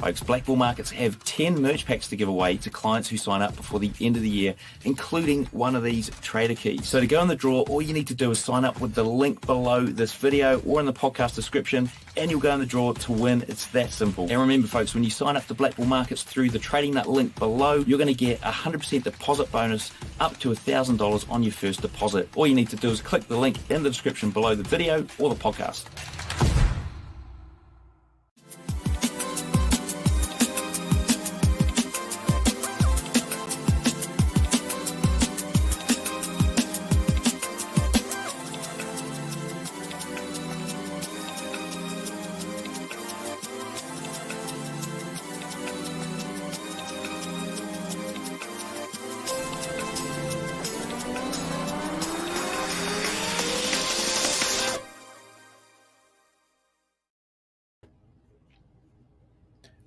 Folks, Black Bull Markets have 10 merch packs to give away to clients who sign up before the end of the year, including one of these trader keys. So to go in the draw, all you need to do is sign up with the link below this video or in the podcast description, and you'll go in the draw to win. It's that simple. And remember, folks, when you sign up to Black Bull Markets through the Trading Nut link below, you're going to get a 100% deposit bonus up to $1,000 on your first deposit. All you need to do is click the link in the description below the video or the podcast.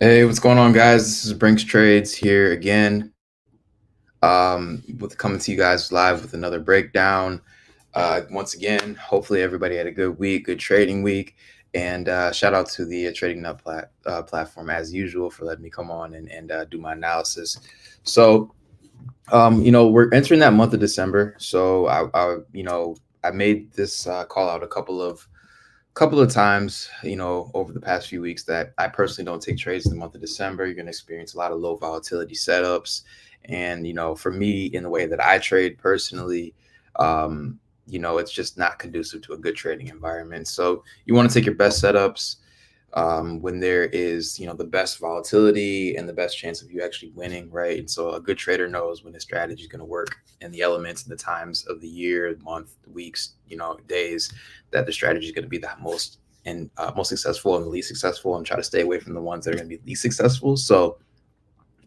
Hey, what's going on, guys? This is Brinks Trades here again, coming to you guys live with another breakdown. Once again, hopefully everybody had a good week, good trading week, and shout out to the Trading Nut platform as usual for letting me come on and do my analysis. So, we're entering that month of December, so I made this call out a couple of times, over the past few weeks that I personally don't take trades in the month of December. You're going to experience a lot of low volatility setups. And, for me, in the way that I trade personally, it's just not conducive to a good trading environment. So you want to take your best setups when there is, the best volatility and the best chance of you actually winning, right? And so a good trader knows when his strategy is going to work and the elements and the times of the year, month, weeks, days that the strategy is going to be the most successful and the least successful, and try to stay away from the ones that are going to be least successful. So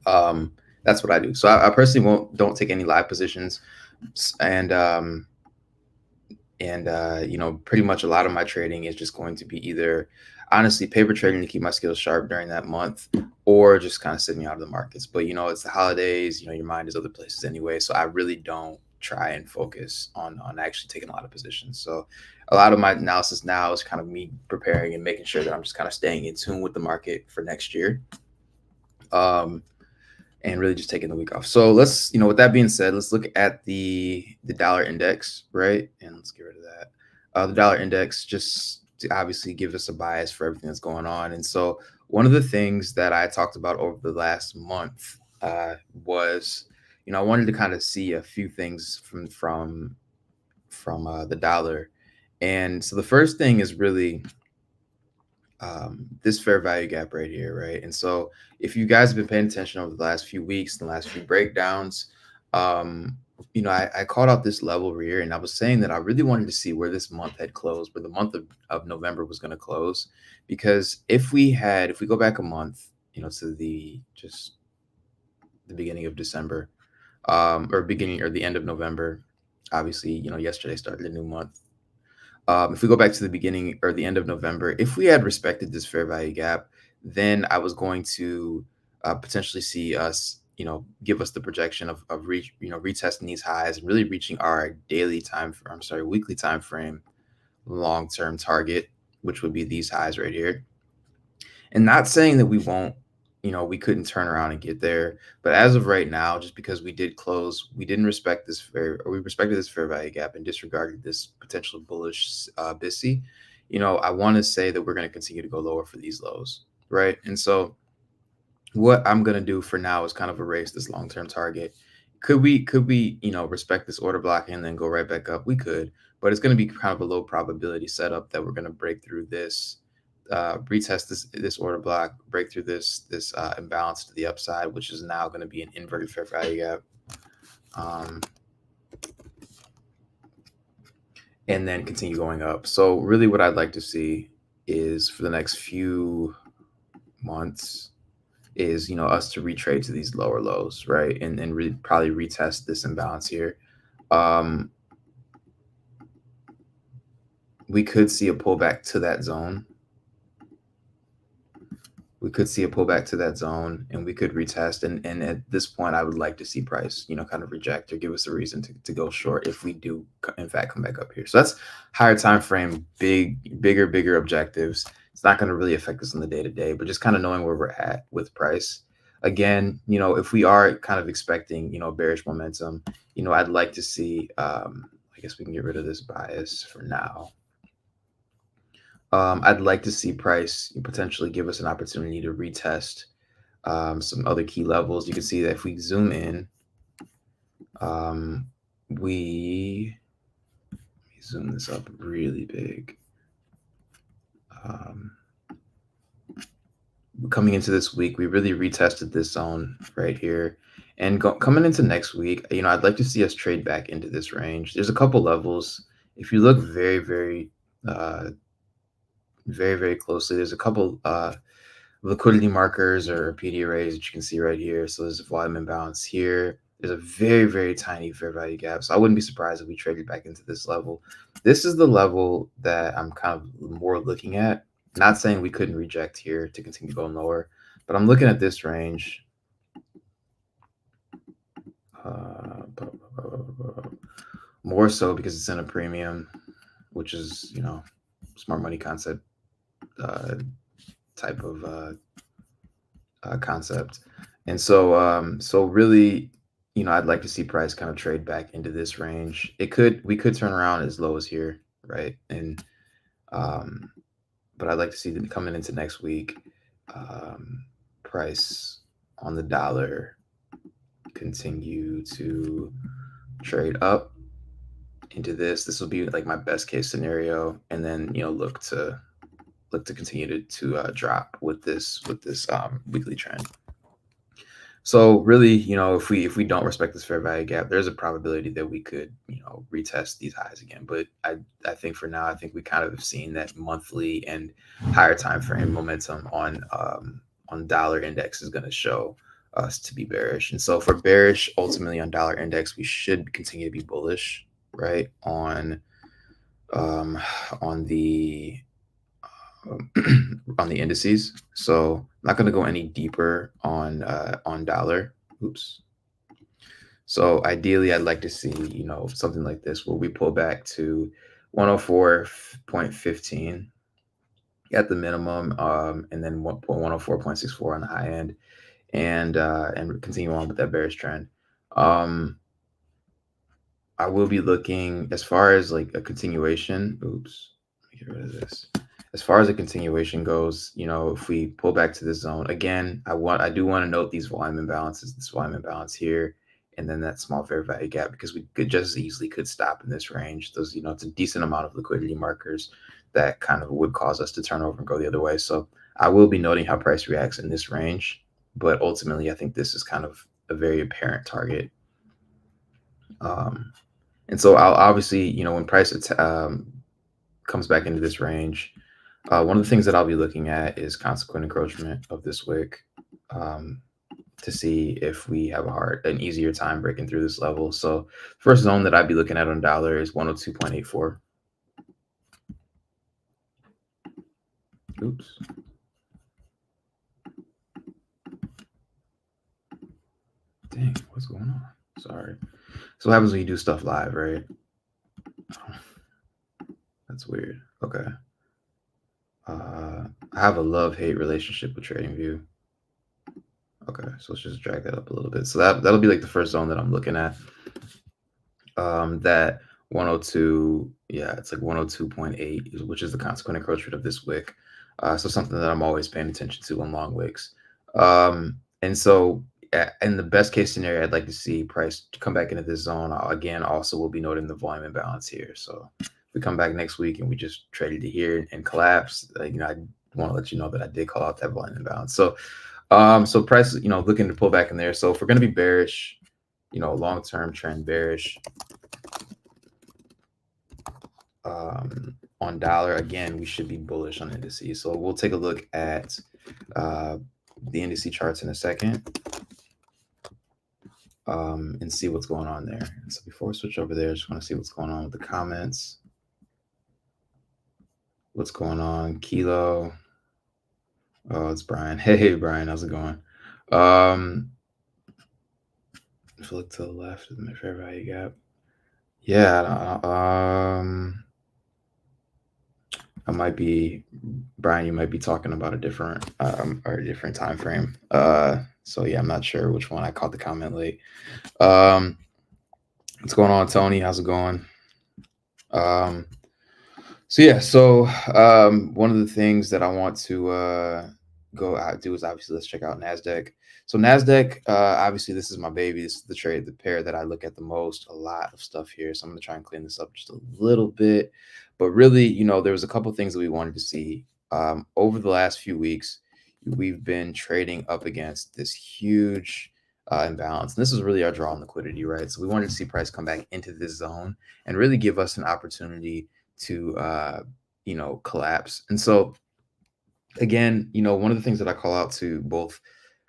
that's what I do. So I personally don't take any live positions, and pretty much a lot of my trading is just going to be either honestly paper trading to keep my skills sharp during that month, or just kind of sitting out of the markets. But it's the holidays, your mind is other places anyway. So I really don't try and focus on actually taking a lot of positions. So a lot of my analysis now is kind of me preparing and making sure that I'm just kind of staying in tune with the market for next year. And really just taking the week off. So let's, with that being said, let's look at the dollar index, right? And let's get rid of that. The dollar index, just to obviously give us a bias for everything that's going on. And so one of the things that I talked about over the last month was, I wanted to kind of see a few things from the dollar. And so the first thing is really this fair value gap right here, right? And so if you guys have been paying attention over the last few weeks, the last few breakdowns, I called out this level here, and I was saying that I really wanted to see where this month had closed, where the month of November was going to close. Because if we go back a month, to the beginning of December, or the end of November, obviously, yesterday started a new month. If we go back to the beginning or the end of November, if we had respected this fair value gap, then I was going to potentially see us, give us the projection of retesting these highs and really reaching our weekly time frame long-term target, which would be these highs right here. And not saying that we won't, we couldn't turn around and get there, but as of right now, just because we did close, we respected this fair value gap and disregarded this potential bullish BISI. I want to say that we're going to continue to go lower for these lows, right? And so what I'm going to do for now is kind of erase this long-term target. Could we respect this order block and then go right back up? We could, but it's going to be kind of a low probability setup that we're going to break through this, retest this order block, break through this imbalance to the upside, which is now going to be an inverted fair value gap, and then continue going up. So really what I'd like to see is for the next few months is, us to retrade to these lower lows, right? And probably retest this imbalance here. We could see a pullback to that zone. We could see a pullback to that zone, and we could retest. And at this point, I would like to see price, kind of reject or give us a reason to go short if we do, in fact, come back up here. So that's higher time frame, bigger objectives It's not going to really affect us on the day to day, but just kind of knowing where we're at with price. Again, if we are kind of expecting, bearish momentum, I'd like to see, I guess we can get rid of this bias for now. I'd like to see price potentially give us an opportunity to retest some other key levels. You can see that if we zoom in, we let me zoom this up really big. Coming into this week, we really retested this zone right here. And coming into next week, I'd like to see us trade back into this range. There's a couple levels. If you look very, very, very, very closely, there's a couple liquidity markers or PD arrays that you can see right here. So there's a volume imbalance here. There's a very, very tiny fair value gap. So I wouldn't be surprised if we traded back into this level. This is the level that I'm kind of more looking at. Not saying we couldn't reject here to continue going lower, but I'm looking at this range. More so because it's in a premium, which is, smart money concept type of concept. And so really, I'd like to see price kind of trade back into this range. We could turn around as low as here, right? And but I'd like to see them coming into next week, price on the dollar continue to trade up into this. This will be like my best case scenario, and then look to continue to drop with this weekly trend. So really, if we don't respect this fair value gap, there's a probability that we could, retest these highs again. But I think for now, I think we kind of have seen that monthly and higher time frame momentum on dollar index is going to show us to be bearish. And so for bearish, ultimately on dollar index, we should continue to be bullish, right? On the on the indices. So I'm not going to go any deeper on dollar. Oops. So ideally, I'd like to see, something like this where we pull back to 104.15 at the minimum, and then 104.64 on the high end, and continue on with that bearish trend. I will be looking as far as like a continuation. Oops, let me get rid of this. As far as a continuation goes, if we pull back to this zone again, I do want to note these volume imbalances, this volume imbalance here, and then that small fair value gap, because we could just as easily could stop in this range. Those, it's a decent amount of liquidity markers that kind of would cause us to turn over and go the other way. So I will be noting how price reacts in this range, but ultimately I think this is kind of a very apparent target. And so I'll obviously, when price comes back into this range, one of the things that I'll be looking at is consequent encroachment of this wick, to see if we have an easier time breaking through this level. So first zone that I'd be looking at on dollar is 102.84. Oops. Dang, what's going on? Sorry. So what happens when you do stuff live, right? That's weird. Okay. I have a love-hate relationship with TradingView. Okay, so let's just drag that up a little bit. So that'll be like the first zone that I'm looking at. That 102, yeah, it's like 102.8, which is the consequent encroachment of this wick. So something that I'm always paying attention to on long wicks. And so in the best case scenario, I'd like to see price come back into this zone. Again, also we'll be noting the volume imbalance here. So if we come back next week and we just traded it here and collapse, I want to let you know that I did call out that volume imbalance. So so price, looking to pull back in there. So if we're going to be bearish, long-term trend bearish, on dollar, again, we should be bullish on indices. So we'll take a look at the indice charts in a second, and see what's going on there. And so before we switch over there, I just want to see what's going on with the comments. What's going on? Kilo. Oh, it's Brian. Hey, Brian, how's it going? If I look to the left of the fair value gap. Yeah, I might be, Brian, you might be talking about a different or a different time frame. So yeah, I'm not sure which one. I caught the comment late. Um, what's going on, Tony? How's it going? Um, so one of the things that I want to go out do is obviously let's check out Nasdaq. So Nasdaq, obviously this is my baby. This is the pair that I look at the most. A lot of stuff here, so I'm gonna try and clean this up just a little bit. But really, there was a couple things that we wanted to see over the last few weeks. We've been trading up against this huge imbalance, and this is really our draw on liquidity, right? So we wanted to see price come back into this zone and really give us an opportunity to collapse. And so again, one of the things that I call out to both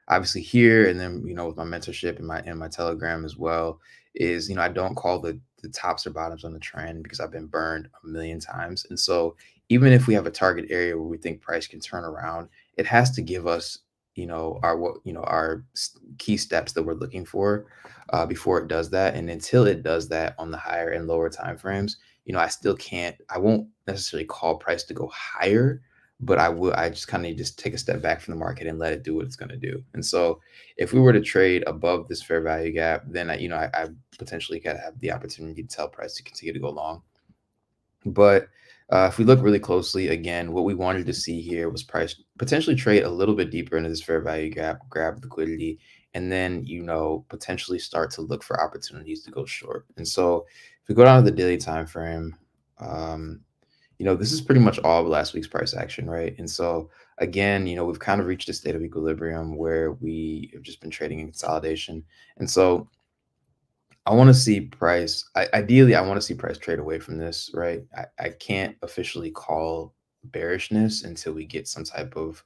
obviously here and then with my mentorship and my Telegram as well is I don't call the tops or bottoms on the trend because I've been burned a million times. And so even if we have a target area where we think price can turn around, it has to give us our key steps that we're looking for before it does that. And until it does that on the higher and lower time frames, I won't necessarily call price to go higher, but I just kind of just take a step back from the market and let it do what it's going to do. And so if we were to trade above this fair value gap, then I potentially could have the opportunity to tell price to continue to go long. But if we look really closely, again, what we wanted to see here was price potentially trade a little bit deeper into this fair value gap, grab liquidity, and then, potentially start to look for opportunities to go short. And so if we go down to the daily time frame, this is pretty much all of last week's price action, right? And so again, we've kind of reached a state of equilibrium where we have just been trading in consolidation. And so I want to see price. Ideally, I want to see price trade away from this, right? I can't officially call bearishness until we get some type of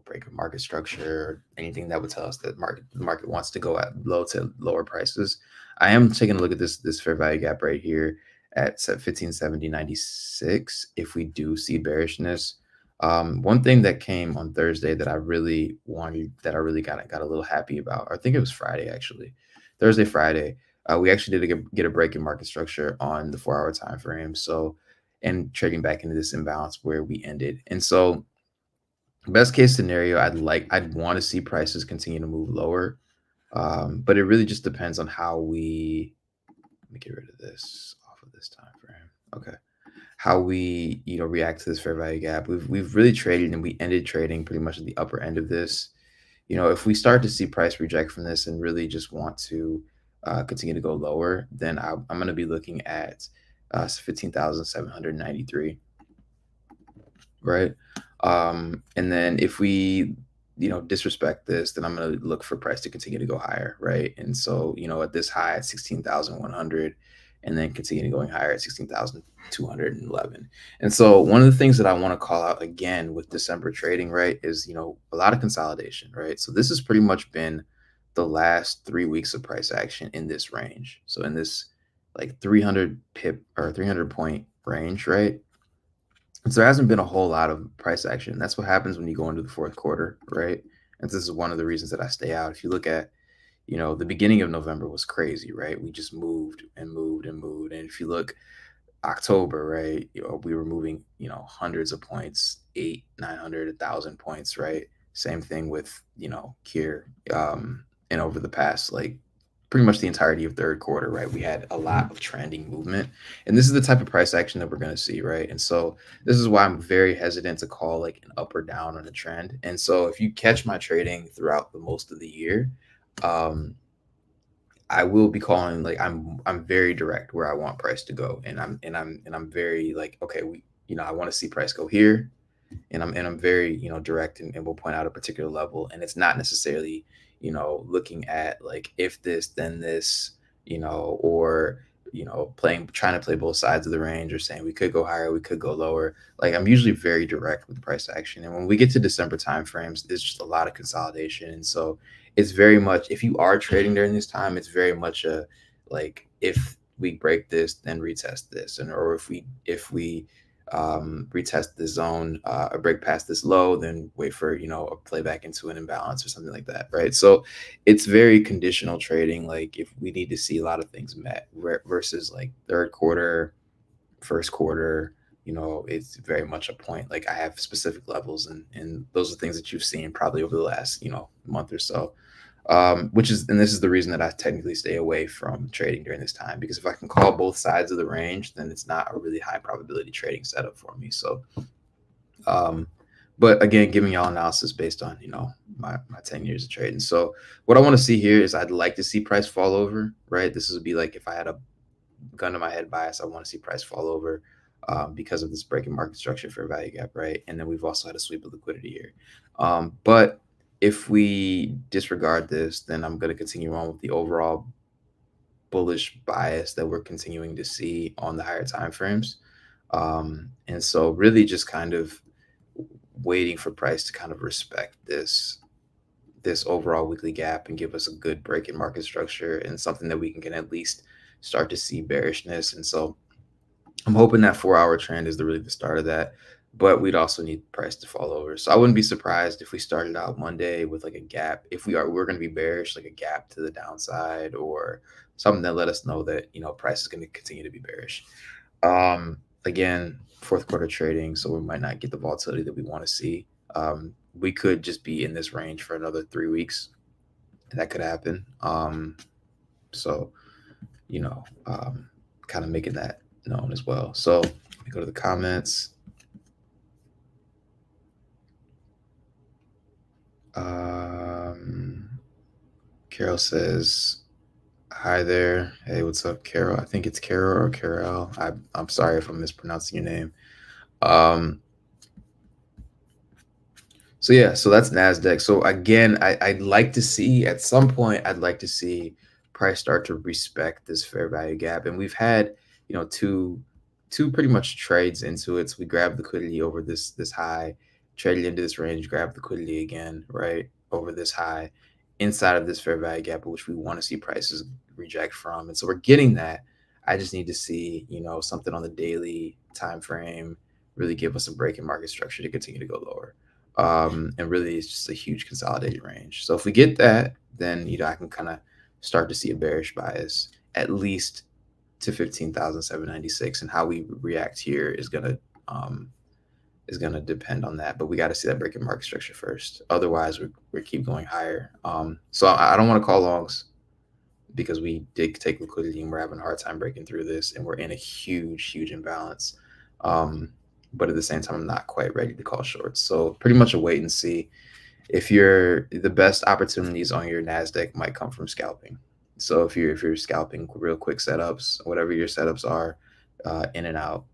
break of market structure or anything that would tell us that the market wants to go at low to lower prices. I am taking a look at this fair value gap right here at 1570.96. If we do see bearishness, one thing that came on Thursday that I really got a little happy about, or I think it was Friday actually, Thursday, Friday, we actually did get a break in market structure on the 4-hour time frame. So, and trading back into this imbalance where we ended, and so best case scenario, I'd want to see prices continue to move lower. But it really just depends on how let me get rid of this off of this time frame. Okay. How we, react to this fair value gap. We've really traded and we ended trading pretty much at the upper end of this. If we start to see price reject from this and really just want to continue to go lower, then I'm going to be looking at 15,793. Right. And then if we, disrespect this, then I'm going to look for price to continue to go higher. Right. And so, at this high at 16,100 and then continue going higher at 16,211. And so one of the things that I want to call out again with December trading, right, is, a lot of consolidation. Right. So this has pretty much been the last 3 weeks of price action in this range. So in this like 300 pip or 300 point range. Right. So there hasn't been a whole lot of price action. That's what happens when you go into the fourth quarter, right? And this is one of the reasons that I stay out. If you look at, the beginning of November was crazy, right? We just moved and moved and moved. And if you look October, right, we were moving, hundreds of points, 800, 900, 1,000 points, right? Same thing with, here. And over the past, like, pretty much the entirety of third quarter, right? We had a lot of trending movement. And this is the type of price action that we're going to see, right? And so this is why I'm very hesitant to call like an up or down on a trend. And so if you catch my trading throughout the most of the year, I will be calling like I'm very direct where I want price to go. And I'm very like, okay, I want to see price go here. And I'm very, direct and will point out a particular level. And it's not necessarily, looking at like if this, then this, or trying to play both sides of the range or saying we could go higher, we could go lower. Like I'm usually very direct with price action. And when we get to December timeframes, there's just a lot of consolidation. And so it's very much, if you are trading during this time, it's very much a like if we break this, then retest this, and or if we retest the zone or break past this low, then wait for a play back into an imbalance or something like that, right? So it's very conditional trading. Like if we need to see a lot of things met versus like third quarter, first quarter, it's very much a point. Like I have specific levels, and those are things that you've seen probably over the last, month or so. And this is the reason that I technically stay away from trading during this time, because if I can call both sides of the range, then it's not a really high probability trading setup for me. So, um, but again, giving y'all analysis based on, my 10 years of trading. So what I want to see here is I'd like to see price fall over, right? This would be like if I had a gun to my head bias, I want to see price fall over because of this breaking market structure fair value gap, right? And then we've also had a sweep of liquidity here. But if we disregard this, then I'm going to continue on with the overall bullish bias that we're continuing to see on the higher time frames. And so really just kind of waiting for price to kind of respect this overall weekly gap and give us a good break in market structure and something that we can at least start to see bearishness. And so I'm hoping that 4-hour trend is really the start of that, but we'd also need price to fall over. So I wouldn't be surprised if we started out Monday with like a gap. If we're going to be bearish, like a gap to the downside or something that let us know that, price is going to continue to be bearish. Again, fourth quarter trading, so we might not get the volatility that we want to see. We could just be in this range for another 3 weeks. That could happen. So, kind of making that known as well. So let me go to the comments. Carol says, hi there. Hey, what's up, Carol? I think it's Carol or Carol. I'm sorry if I'm mispronouncing your name. So yeah, so that's Nasdaq. So again, I'd like to see at some point, I'd like to see price start to respect this fair value gap. And we've had, two pretty much trades into it. So we grabbed liquidity over this high, traded into this range, grabbed liquidity again, right, over this high, inside of this fair value gap, which we want to see prices reject from. And so we're getting that. I just need to see, something on the daily time frame really give us a break in market structure to continue to go lower. And really it's just a huge consolidated range. So if we get that, then I can kind of start to see a bearish bias at least to 15,796, and how we react here is gonna depend on that. But we got to see that break in market structure first. Otherwise, we keep going higher. So I don't want to call longs because we did take liquidity and we're having a hard time breaking through this, and we're in a huge imbalance. But at the same time, I'm not quite ready to call shorts. So pretty much a wait and see. If the best opportunities on your Nasdaq might come from scalping. So if you're scalping real quick setups, whatever your setups are, in and out,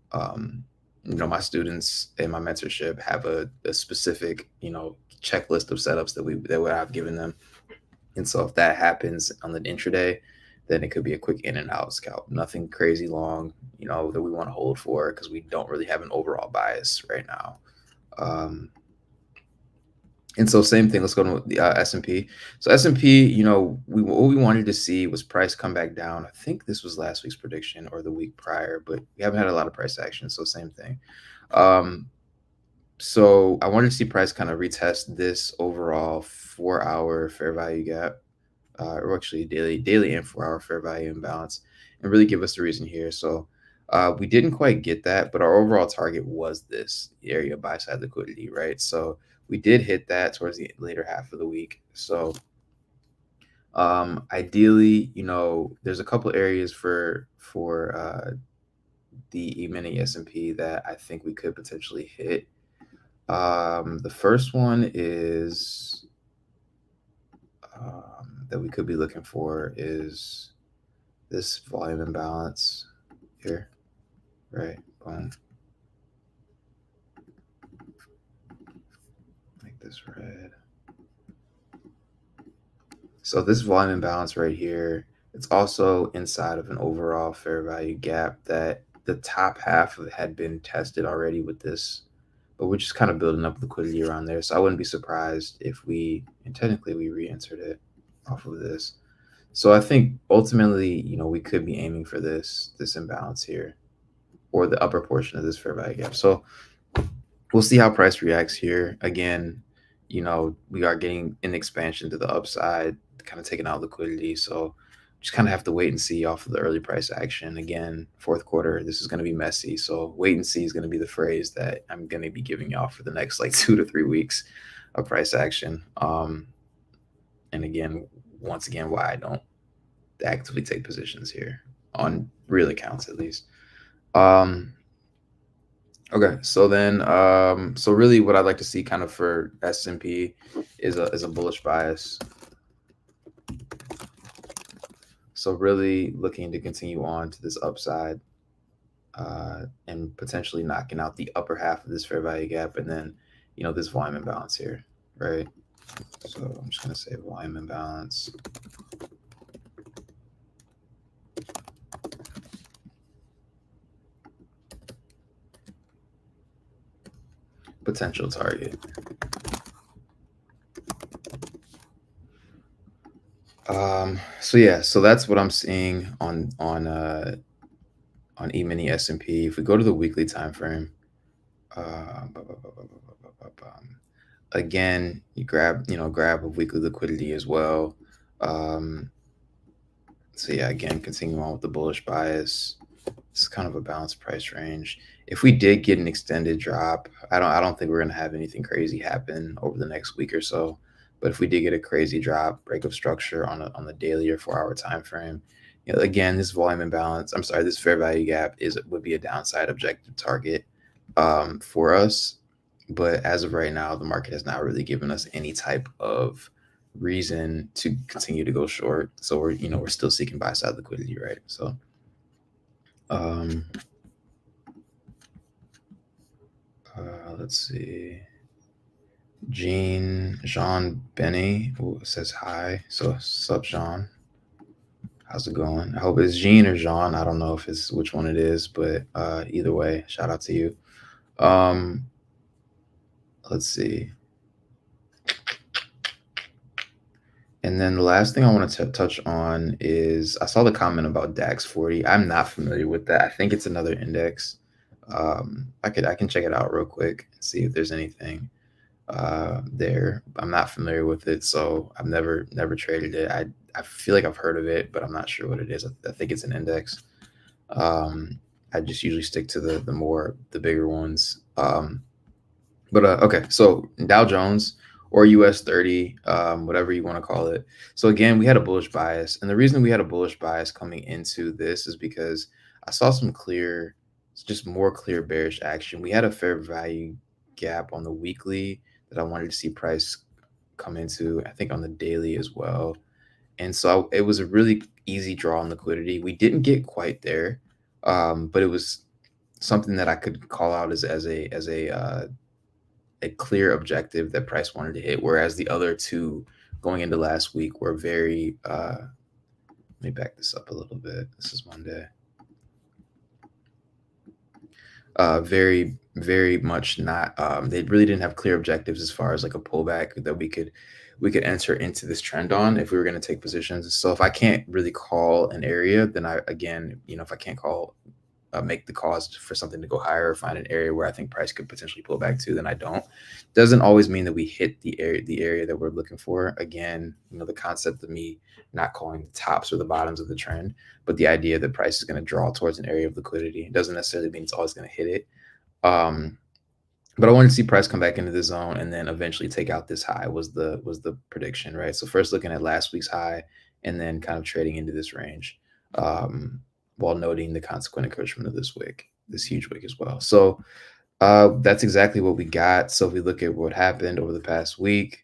my students in my mentorship have a specific, checklist of setups that I've given them. And so if that happens on the intraday, then it could be a quick in and out scalp. Nothing crazy long, that we want to hold for, because we don't really have an overall bias right now. And so same thing, let's go to the S&P. So S&P, what we wanted to see was price come back down. I think this was last week's prediction or the week prior, but we haven't had a lot of price action, so same thing. So I wanted to see price kind of retest this overall 4-hour fair value gap, or actually daily and 4-hour fair value imbalance, and really give us the reason here. So we didn't quite get that, but our overall target was this area buy side liquidity, right? So we did hit that towards the later half of the week. So ideally, there's a couple areas for the E-mini S&P that I think we could potentially hit. The first one is that we could be looking for is this volume imbalance here, right? Boom. Make this red. So this volume imbalance right here, it's also inside of an overall fair value gap that the top half of it had been tested already with this, but we're just kind of building up liquidity around there. So I wouldn't be surprised if and technically we re-entered it off of this. So I think ultimately, we could be aiming for this imbalance here, or the upper portion of this fair value gap. So we'll see how price reacts here. Again, we are getting an expansion to the upside, kind of taking out liquidity. So just kind of have to wait and see off of the early price action. Again, fourth quarter, this is going to be messy. So wait and see is going to be the phrase that I'm going to be giving y'all for the next like 2 to 3 weeks of price action. And again, once again, why I don't actively take positions here on real accounts, at least. Okay, so then, so really, what I'd like to see kind of for S&P is a bullish bias. So really looking to continue on to this upside, and potentially knocking out the upper half of this fair value gap, and then, this volume imbalance here, right? So I'm just gonna say volume imbalance. Potential target. So yeah, so that's what I'm seeing on E-mini S&P. If we go to the weekly time frame, again, you grab a weekly liquidity as well. So yeah, again, continue on with the bullish bias. It's kind of a balanced price range. If we did get an extended drop, I don't think we're gonna have anything crazy happen over the next week or so. But if we did get a crazy drop, break of structure on the daily or 4-hour time frame, again, this volume imbalance, this fair value gap would be a downside objective target for us. But as of right now, the market has not really given us any type of reason to continue to go short. So we're still seeking buy side liquidity, right? So let's see. Jean Benny says hi. So sup, Jean? How's it going? I hope it's Jean or Jean. I don't know if it's which one it is, but either way, shout out to you. Let's see. And then the last thing I want to touch on is I saw the comment about DAX 40. I'm not familiar with that. I think it's another index. I can check it out real quick and see if there's anything there. I'm not familiar with it, so I've never traded it. I feel like I've heard of it, but I'm not sure what it is. I think it's an index. I just usually stick to the bigger ones. But okay, so Dow Jones or US30, whatever you want to call it. So again, we had a bullish bias, and the reason we had a bullish bias coming into this is because I saw just more clear bearish action. We had a fair value gap on the weekly that I wanted to see price come into, I think on the daily as well. And so it was a really easy draw on liquidity. We didn't get quite there, but it was something that I could call out as a clear objective that price wanted to hit. Whereas the other two going into last week were very, let me back this up a little bit. This is Monday. Very, very much not. They really didn't have clear objectives as far as like a pullback that we could enter into this trend on if we were going to take positions. So if I can't really call an area, then if I can't make the cause for something to go higher or find an area where I think price could potentially pull back to, then I don't. Doesn't always mean that we hit the area that we're looking for. Again, the concept of me not calling the tops or the bottoms of the trend, but the idea that price is going to draw towards an area of liquidity doesn't necessarily mean it's always going to hit it. But I wanted to see price come back into the zone and then eventually take out this high was the prediction, right? So first looking at last week's high and then kind of trading into this range, while noting the consequent encouragement of this huge wick as well. So that's exactly what we got. So if we look at what happened over the past week,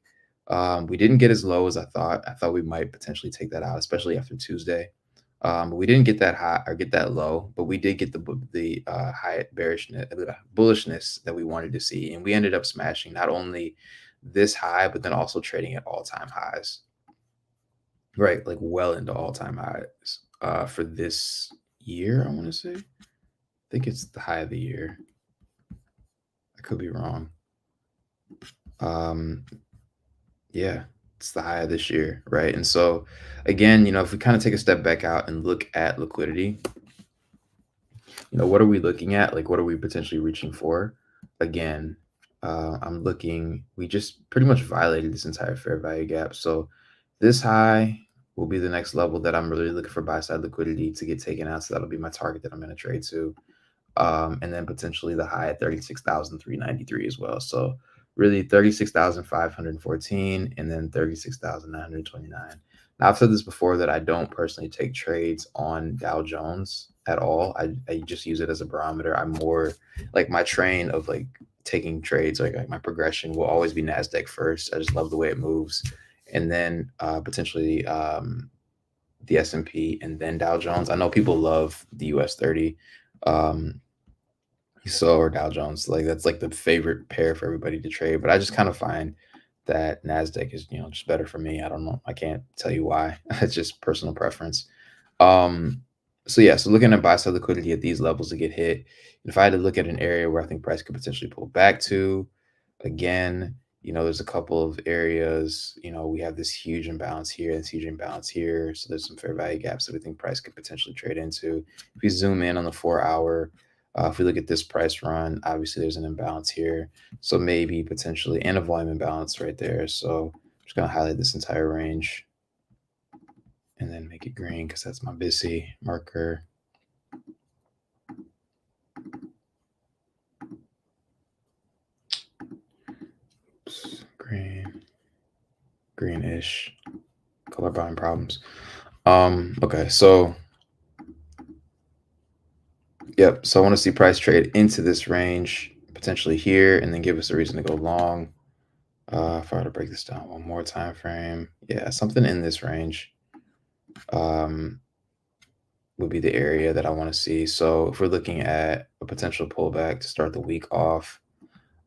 we didn't get as low as I thought. I thought we might potentially take that out, especially after Tuesday. We didn't get that high or get that low, but we did get the high bullishness that we wanted to see. And we ended up smashing not only this high, but then also trading at all-time highs, right? Like well into all-time highs for this year, I want to say. I think it's the high of the year. I could be wrong. Yeah, it's the high of this year, right? And so again, if we kind of take a step back out and look at liquidity, what are we looking at? Like, what are we potentially reaching for? Again, we just pretty much violated this entire fair value gap. So this high, will be the next level that I'm really looking for buy side liquidity to get taken out. So that'll be my target that I'm going to trade to. And then potentially the high at 36,393 as well. So really 36,514 and then 36,929. Now, I've said this before that I don't personally take trades on Dow Jones at all. I just use it as a barometer. I'm more like my train of like taking trades, like my progression will always be Nasdaq first. I just love the way it moves. And then potentially the S&P and then Dow Jones. I know people love the US30. Or Dow Jones, like that's like the favorite pair for everybody to trade. But I just kind of find that Nasdaq is, just better for me. I don't know. I can't tell you why. It's just personal preference. Um, so yeah, so looking at buy side liquidity at these levels to get hit. If I had to look at an area where I think price could potentially pull back to, again, there's a couple of areas. We have this huge imbalance here, this huge imbalance here. So there's some fair value gaps that we think price could potentially trade into. If we zoom in on the 4 hour, if we look at this price run, obviously there's an imbalance here. So maybe potentially, and a volume imbalance right there. So I'm just going to highlight this entire range and then make it green because that's my busy marker. Oops, greenish, color buying problems. Okay, so yep. So I want to see price trade into this range, potentially here, and then give us a reason to go long. If I were to break this down one more time frame, yeah, something in this range would be the area that I want to see. So if we're looking at a potential pullback to start the week off,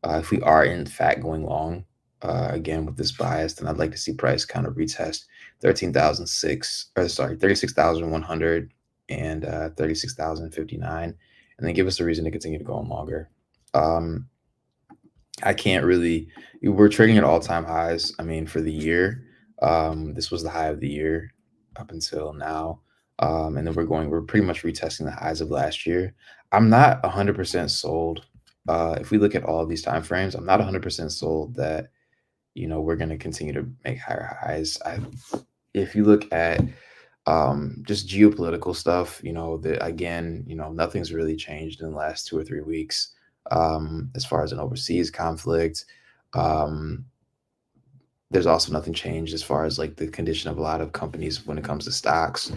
if we are in fact going long, again with this bias, then I'd like to see price kind of retest 36,100 and 36,059, and then give us a reason to continue to go on longer. I can't really. We're trading at all-time highs. I mean, for the year, this was the high of the year up until now, and then we're pretty much retesting the highs of last year. I'm not 100% sold. If we look at all of these time frames, I'm not 100% sold that we're going to continue to make higher highs. If you look at just geopolitical stuff, that again, nothing's really changed in the last 2 or 3 weeks. As far as an overseas conflict, there's also nothing changed as far as like the condition of a lot of companies when it comes to stocks,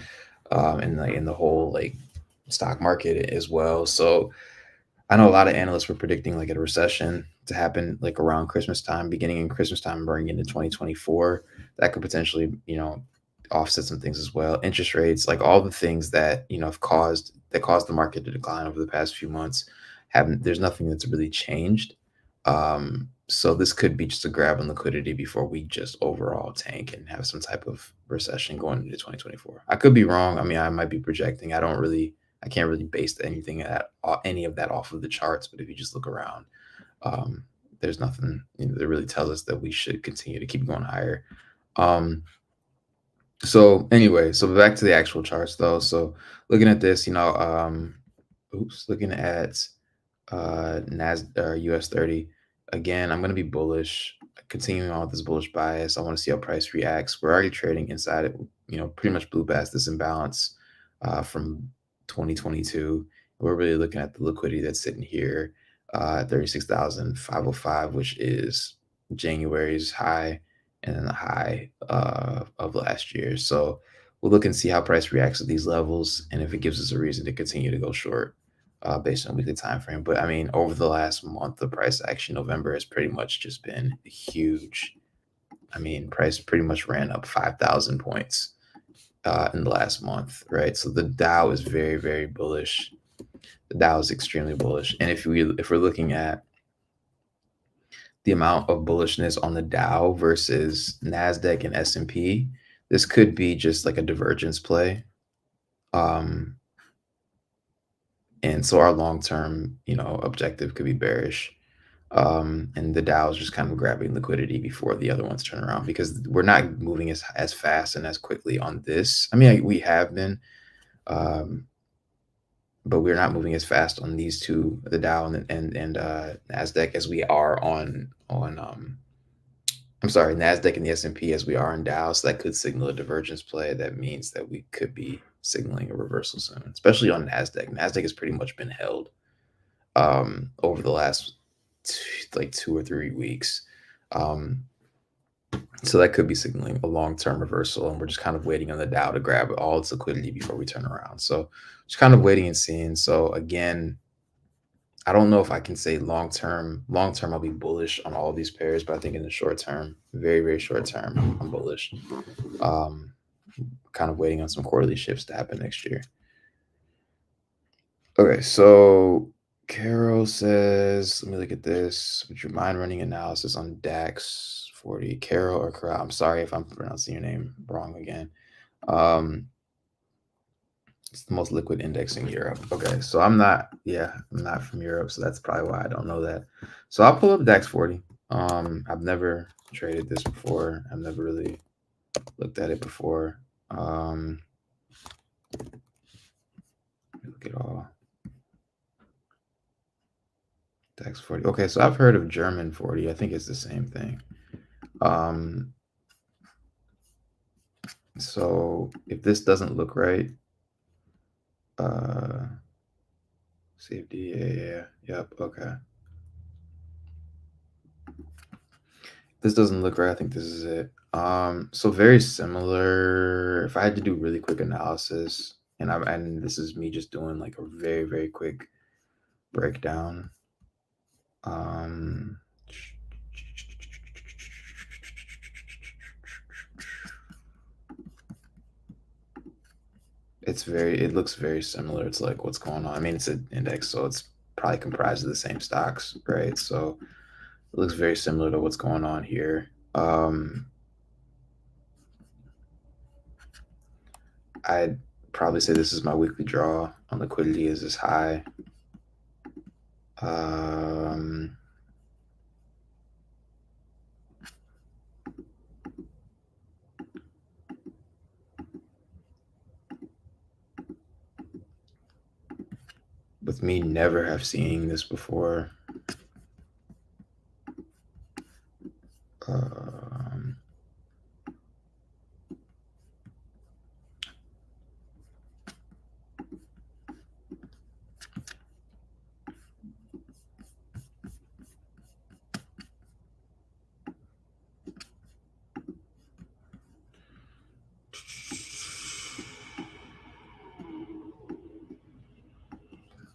and in the whole like stock market as well. So I know a lot of analysts were predicting like a recession to happen like around Christmas time, beginning in Christmas time, bringing into 2024. That could potentially, offset some things as well. Interest rates, like all the things that have caused the market to decline over the past few months, haven't. There's nothing that's really changed. So this could be just a grab on liquidity before we just overall tank and have some type of recession going into 2024. I could be wrong. I mean, I might be projecting. I can't really base any of that off of the charts. But if you just look around, there's nothing that really tells us that we should continue to keep going higher. So anyway, so back to the actual charts though. So looking at this, looking at US30, again, I'm going to be bullish, continuing on with this bullish bias. I want to see how price reacts. We're already trading inside it, pretty much blew past this imbalance from 2022. We're really looking at the liquidity that's sitting here at 36,505, which is January's high and then the high of last year. So we'll look and see how price reacts at these levels, and if it gives us a reason to continue to go short based on weekly time frame. But I mean, over the last month, the price action November has pretty much just been huge. I mean, price pretty much ran up 5,000 points in the last month, right? So the Dow is very, very bullish. The Dow is extremely bullish. And if we're looking at the amount of bullishness on the Dow versus Nasdaq and S&P, this could be just like a divergence play. And so our long-term, objective could be bearish. And the Dow is just kind of grabbing liquidity before the other ones turn around, because we're not moving as fast and as quickly on this. I mean, we have been, but we're not moving as fast on these two, the Dow and Nasdaq, as we are on I'm sorry, Nasdaq and the S&P as we are in Dow. So that could signal a divergence play. That means that we could be signaling a reversal soon, especially on Nasdaq. Nasdaq has pretty much been held over the last like 2 or 3 weeks. So that could be signaling a long-term reversal, and we're just kind of waiting on the Dow to grab all its liquidity before we turn around. So just kind of waiting and seeing. So again, I don't know if I can say long-term. Long-term, I'll be bullish on all of these pairs, but I think in the short term, very, very short term, I'm bullish. Um, Kind of waiting on some quarterly shifts to happen next year. Okay, so Carol says, let me look at this. Would you mind running analysis on DAX 40? Carol or Carol? I'm sorry if I'm pronouncing your name wrong again. It's the most liquid index in Europe. Okay, so I'm not from Europe, so that's probably why I don't know that. So I'll pull up DAX 40. I've never traded this before. I've never really looked at it before. Look at all. DAX 40. Okay, so I've heard of German 40. I think it's the same thing. So if this doesn't look right, CFD, yep, okay. This doesn't look right. I think this is it. So very similar. If I had to do really quick analysis, and this is me just doing like a very, very quick breakdown. It looks very similar. It's like what's going on. I mean, it's an index, so it's probably comprised of the same stocks, right? So it looks very similar to what's going on here. I'd probably say this is my weekly draw on liquidity is this high. With me never have seen this before.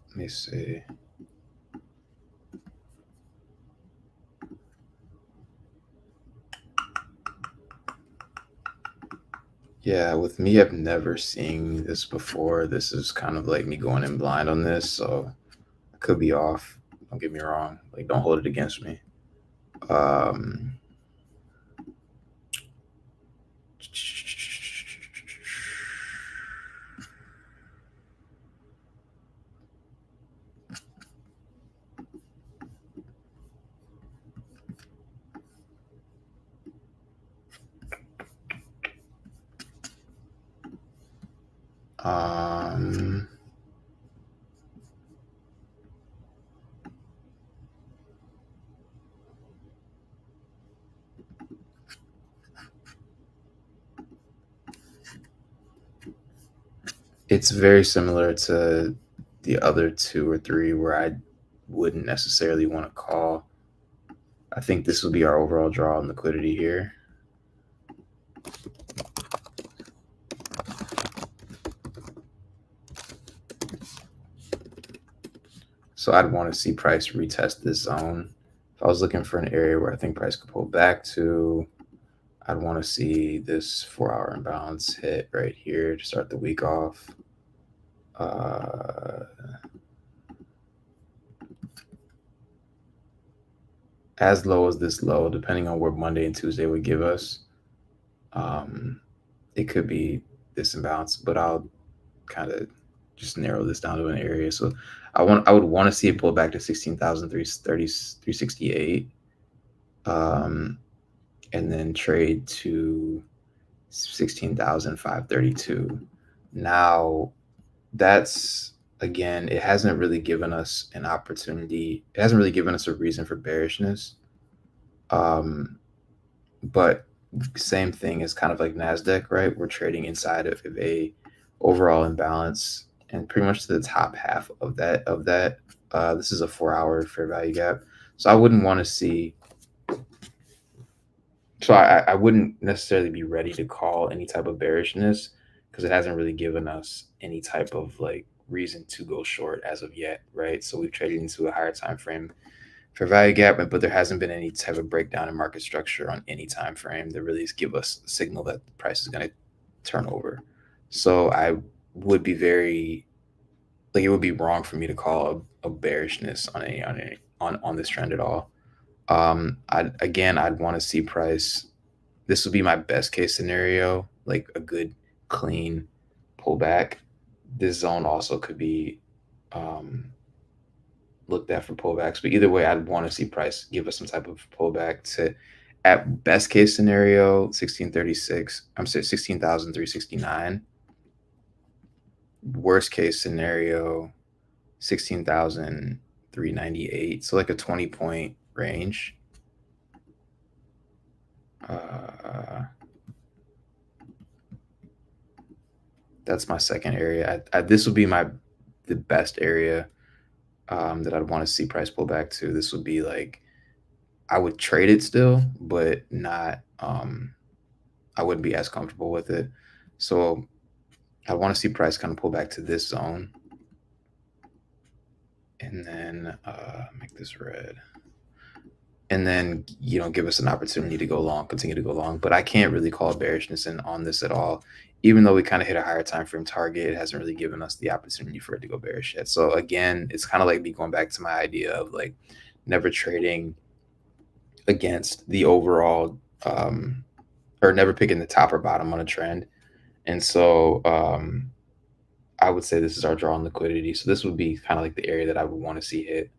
Let me see. Yeah, with me, I've never seen this before. This is kind of like me going in blind on this, so I could be off. Don't get me wrong. Like, don't hold it against me. It's very similar to the other 2 or 3 where I wouldn't necessarily want to call. I think this will be our overall draw on liquidity here. So I'd want to see price retest this zone. If I was looking for an area where I think price could pull back to, I'd want to see this 4-hour imbalance hit right here to start the week off. As low as this low, depending on where Monday and Tuesday would give us. It could be this imbalance, but I'll kind of just narrow this down to an area. So I would want to see it pull back to 16,368, and then trade to 16,532. Now that's, again, it hasn't really given us an opportunity. It hasn't really given us a reason for bearishness. but same thing as kind of like Nasdaq, right? We're trading inside of a overall imbalance and pretty much to the top half of that. This is a 4-hour fair value gap, so I wouldn't want to see. So I wouldn't necessarily be ready to call any type of bearishness because it hasn't really given us any type of like reason to go short as of yet, right? So we've traded into a higher time frame for value gap, but there hasn't been any type of breakdown in market structure on any time frame that really give us a signal that the price is going to turn over. So I would be very like it would be wrong for me to call a bearishness on this trend at all. I'd want to see price. This would be my best case scenario, like a good clean pullback. This zone also could be um, looked at for pullbacks. But either way, I'd want to see price give us some type of pullback to, at best case scenario, 1636. I'm sorry, 16,369. Worst case scenario, 16,398. So like a 20-point range. That's my second area. This would be the best area that I'd want to see price pull back to. This would be like I would trade it still, but not. I wouldn't be as comfortable with it. So I want to see price kind of pull back to this zone, and then make this red, and then give us an opportunity to go long, continue to go long. But I can't really call bearishness on this at all. Even though we kind of hit a higher time frame target, it hasn't really given us the opportunity for it to go bearish yet. So again, it's kind of like me going back to my idea of like never trading against the overall or never picking the top or bottom on a trend. And so I would say this is our draw on liquidity. So this would be kind of like the area that I would want to see hit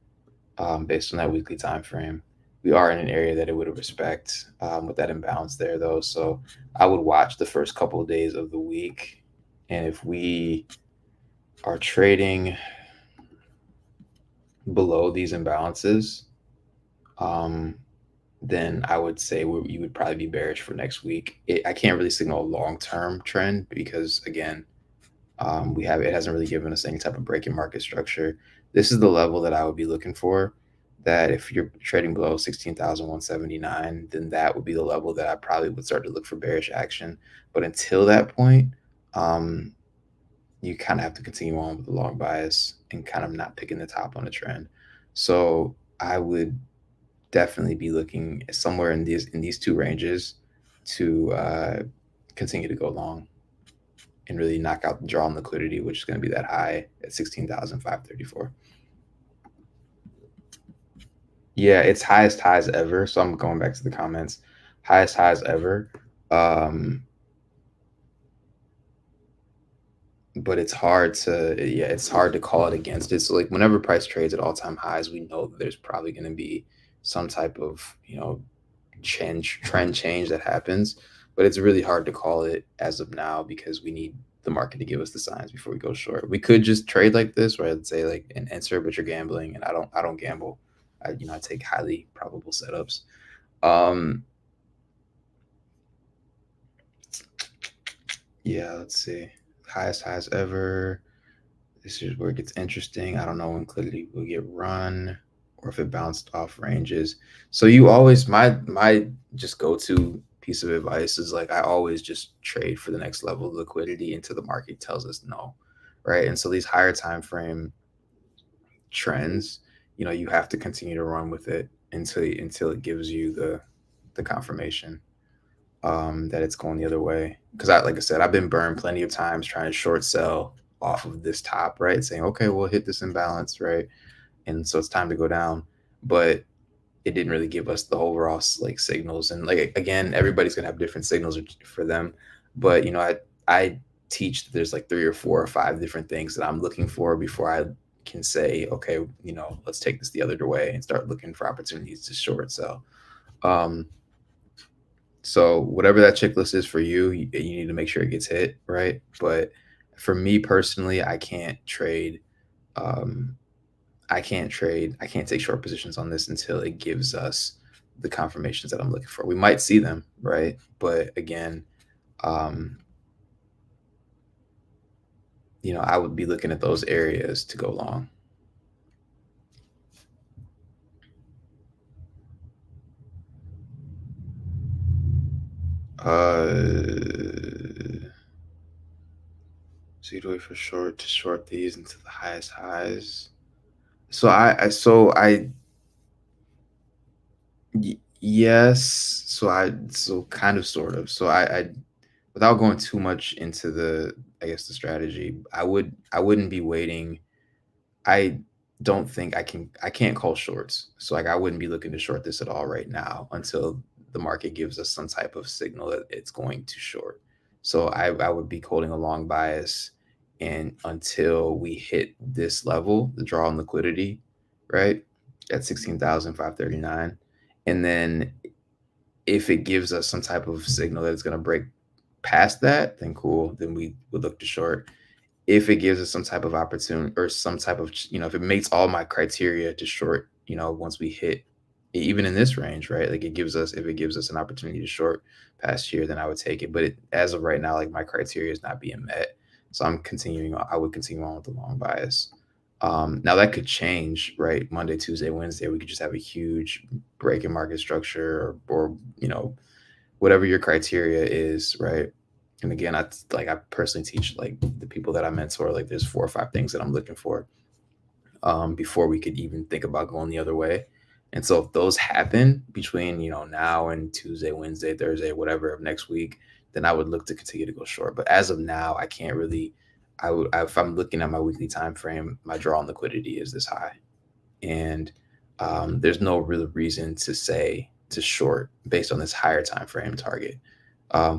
based on that weekly time frame. We are in an area that it would respect with that imbalance there, though. So I would watch the first couple of days of the week. And if we are trading below these imbalances, then I would say you would probably be bearish for next week. I can't really signal a long-term trend because, again, it hasn't really given us any type of break in market structure. This is the level that I would be looking for. That if you're trading below 16,179, then that would be the level that I probably would start to look for bearish action. But until that point, you kind of have to continue on with the long bias and kind of not picking the top on a trend. So I would definitely be looking somewhere in these two ranges to continue to go long and really knock out the draw on liquidity, which is going to be that high at 16,534. Yeah, it's highest highs ever. So I'm going back to the comments. Highest highs ever. But it's hard to call it against it. So like whenever price trades at all-time highs, we know that there's probably going to be some type of, trend change that happens. But it's really hard to call it as of now because we need the market to give us the signs before we go short. We could just trade like this, where I'd say like an answer, but you're gambling, and I don't gamble. I take highly probable setups. Yeah, let's see. Highest highs ever. This is where it gets interesting. I don't know when liquidity will get run or if it bounced off ranges. So you always my just go-to piece of advice is like I always just trade for the next level of liquidity until the market tells us no. Right. And so these higher time frame trends, you have to continue to run with it until it gives you the confirmation that it's going the other way. Because like I said, I've been burned plenty of times trying to short sell off of this top, right? Saying, okay, we'll hit this imbalance, right? And so it's time to go down. But it didn't really give us the overall like signals. And like again, everybody's gonna have different signals for them. But I teach that there's like 3 or 4 or 5 different things that I'm looking for before I can say, okay, let's take this the other way and start looking for opportunities to short sell. So whatever that checklist is for you, you need to make sure it gets hit, right? But for me personally, I can't trade. I can't take short positions on this until it gives us the confirmations that I'm looking for. We might see them, right? But again, um, I would be looking at those areas to go long. So you'd wait for short to short these into the highest highs. Yes. So kind of sort of. So I without going too much into I guess the strategy, I wouldn't be waiting. I don't think I can't call shorts. So like I wouldn't be looking to short this at all right now until the market gives us some type of signal that it's going to short. So I would be holding a long bias and until we hit this level, the draw on liquidity, right? At 16,539. And then if it gives us some type of signal that it's going to break past that, then cool. Then we would look to short. If it gives us some type of opportunity or some type of, if it meets all my criteria to short, once we hit even in this range, right? Like if it gives us an opportunity to short past here, then I would take it. But as of right now, like my criteria is not being met. So I would continue on with the long bias. Now that could change, right? Monday, Tuesday, Wednesday, we could just have a huge break in market structure or whatever your criteria is, right? And again, I personally teach like the people that I mentor, like there's 4 or 5 things that I'm looking for before we could even think about going the other way. And so if those happen between, now and Tuesday, Wednesday, Thursday, whatever of next week, then I would look to continue to go short. But as of now, I can't really, if I'm looking at my weekly time frame, my draw on liquidity is this high. And there's no real reason to say to short based on this higher time frame target.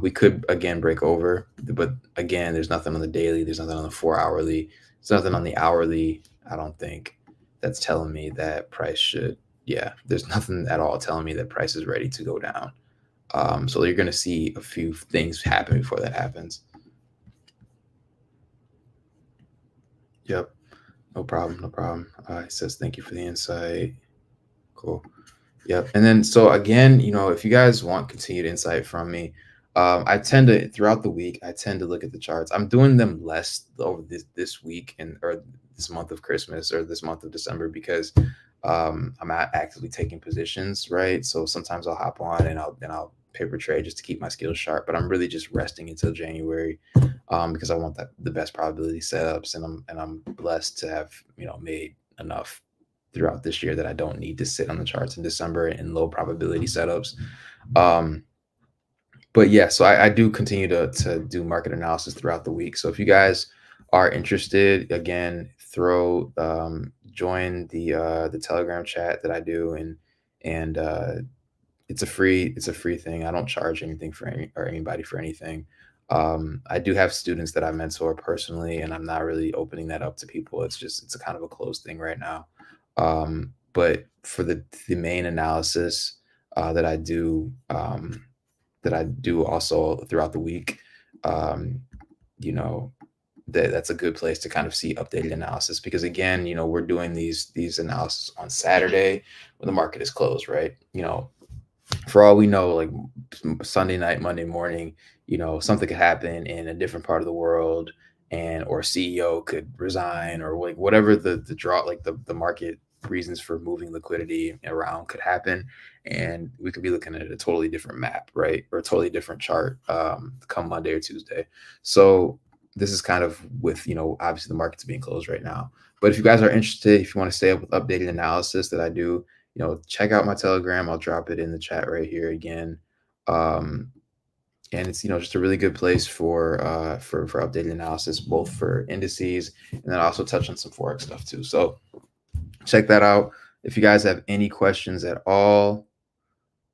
We could again break over, but again, there's nothing on the daily, there's nothing on the 4 hourly, there's nothing on the hourly. I don't think that's telling me that price should. Yeah, there's nothing at all telling me that price is ready to go down. So you're going to see a few things happen before that happens. Yep. No problem. No problem. It says, thank you for the insight. Cool. Yep. And then, so again, if you guys want continued insight from me, I tend to throughout the week, I tend to look at the charts. I'm doing them less over this week or this month of Christmas or this month of December because I'm not actively taking positions, right? So sometimes I'll hop on and I'll paper trade just to keep my skills sharp, but I'm really just resting until January because I want the best probability setups, and I'm blessed to have made enough throughout this year that I don't need to sit on the charts in December in low probability setups. But yeah, so I do continue to do market analysis throughout the week. So if you guys are interested, again, join the Telegram chat that I do, and it's a free thing. I don't charge anything for anybody for anything. I do have students that I mentor personally, and I'm not really opening that up to people. It's a kind of a closed thing right now. But for the main analysis that I do also throughout the week, you know, that's a good place to kind of see updated analysis because again, we're doing these analysis on Saturday when the market is closed, right? For all we know, like Sunday night, Monday morning, something could happen in a different part of the world or CEO could resign or like whatever the draw, like the market reasons for moving liquidity around could happen. And we could be looking at a totally different map, right? Or a totally different chart come Monday or Tuesday. So this is kind of with, obviously the market's being closed right now. But if you guys are interested, if you want to stay up with updated analysis that I do, check out my Telegram. I'll drop it in the chat right here again. And it's, just a really good place for updated analysis, both for indices and then also touch on some Forex stuff too. So check that out. If you guys have any questions at all,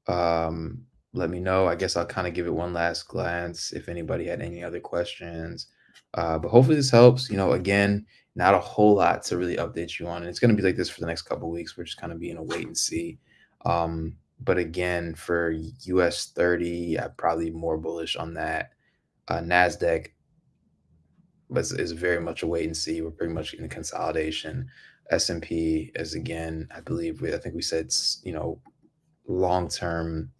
let me know. I guess I'll kind of give it one last glance if anybody had any other questions. But hopefully this helps. Again, not a whole lot to really update you on. And it's going to be like this for the next couple of weeks. We're just kind of being a wait and see. But again, for US30, I'm probably more bullish on that. Nasdaq is very much a wait and see. We're pretty much in consolidation. S&P is again, I think we said, long-term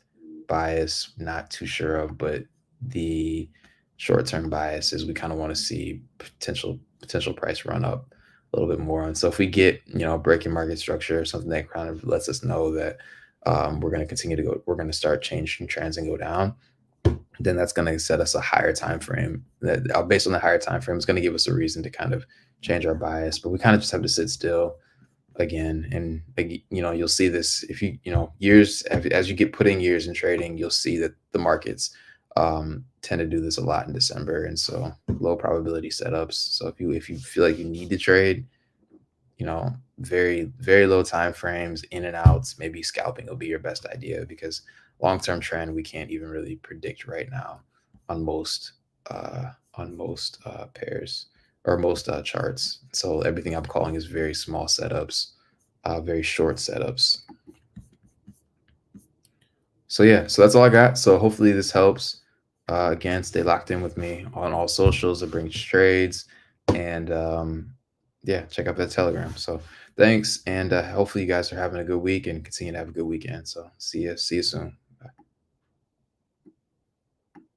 bias, not too sure of, but the short-term bias is we kind of want to see potential price run up a little bit more. And so if we get, a breaking market structure or something that kind of lets us know that we're going to continue to go, we're going to start changing trends and go down, then that's going to set us a higher time frame. That based on the higher time frame, is going to give us a reason to kind of change our bias. But we kind of just have to sit still again, and you'll see this if years as you get putting years in trading, you'll see that the markets tend to do this a lot in December, and so low probability setups. So if you feel like you need to trade, very very low time frames, in and outs, maybe scalping will be your best idea, because long-term trend we can't even really predict right now on most pairs or most charts. So everything I'm calling is very small setups, very short setups. So yeah, so that's all I got. So hopefully this helps. Again, stay locked in with me on all socials that brings trades, and yeah, check out that Telegram. So thanks, and hopefully you guys are having a good week and continue to have a good weekend. So see you soon.